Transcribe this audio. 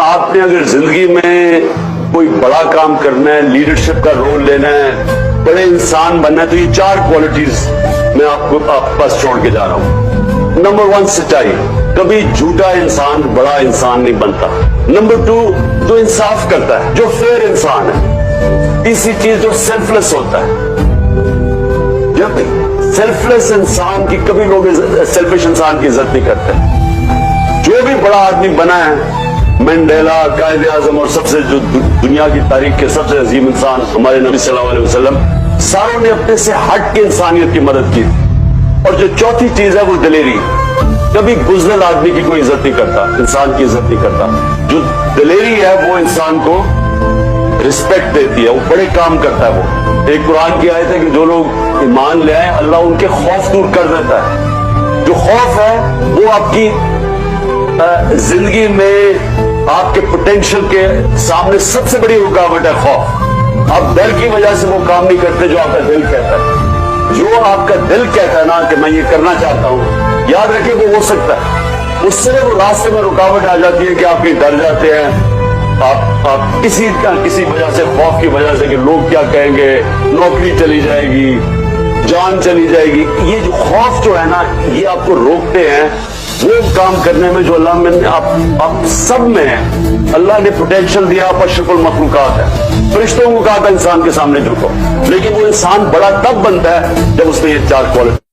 آپ نے اگر زندگی میں کوئی بڑا کام کرنا ہے, لیڈرشپ کا رول لینا ہے, بڑے انسان بننا ہے, تو یہ 4 کوالٹیز میں آپ کو پاس چھوڑ کے جا رہا ہوں. نمبر 1 سچائی, کبھی جھوٹا انسان بڑا انسان نہیں بنتا. نمبر 2 جو انصاف کرتا ہے, جو فیئر انسان ہے. تیسری چیز جو سیلف لیس ہوتا ہے. جب سیلف لیس انسان کی کبھی لوگ سیلفش انسان کی عزت نہیں کرتے. جو بھی بڑا آدمی بنا ہے, منڈیلا, قائد اعظم, اور سب سے جو دنیا کی تاریخ کے سب سے عظیم انسان ہمارے نبی صلی اللہ علیہ وسلم, ساروں نے اپنے سے ہٹ کے انسانیت کی مدد کی. اور جو چوتھی چیز ہے وہ دلیری. کبھی بزدل آدمی کی کوئی عزت نہیں کرتا, انسان کی عزت نہیں کرتا. جو دلیری ہے وہ انسان کو رسپیکٹ دیتی ہے, وہ بڑے کام کرتا ہے. وہ ایک قرآن کی آیت ہے کہ جو لوگ ایمان لے آئے اللہ ان کے خوف دور کر دیتا ہے. جو خوف ہے وہ آپ کی زندگی میں آپ کے پوٹینشل کے سامنے سب سے بڑی رکاوٹ ہے. خوف. آپ ڈر کی وجہ سے وہ کام نہیں کرتے جو آپ کا دل کہتا ہے. جو آپ کا دل کہتا ہے نا کہ میں یہ کرنا چاہتا ہوں, یاد رکھیں وہ ہو سکتا ہے. اس سے وہ راستے میں رکاوٹ آ جاتی ہے کہ آپ ڈر جاتے ہیں. آپ کسی وجہ سے, خوف کی وجہ سے کہ لوگ کیا کہیں گے, نوکری چلی جائے گی, جان چلی جائے گی. یہ جو خوف جو ہے نا, یہ آپ کو روکتے ہیں وہ کام کرنے میں جو اللہ میں آپ سب میں ہے. اللہ نے پوٹینشل دیا, آپ اشرف المخلوقات ہے. فرشتوں کو کہا تھا انسان کے سامنے جھکو, لیکن وہ انسان بڑا تب بنتا ہے جب اس میں یہ 4 کوالٹی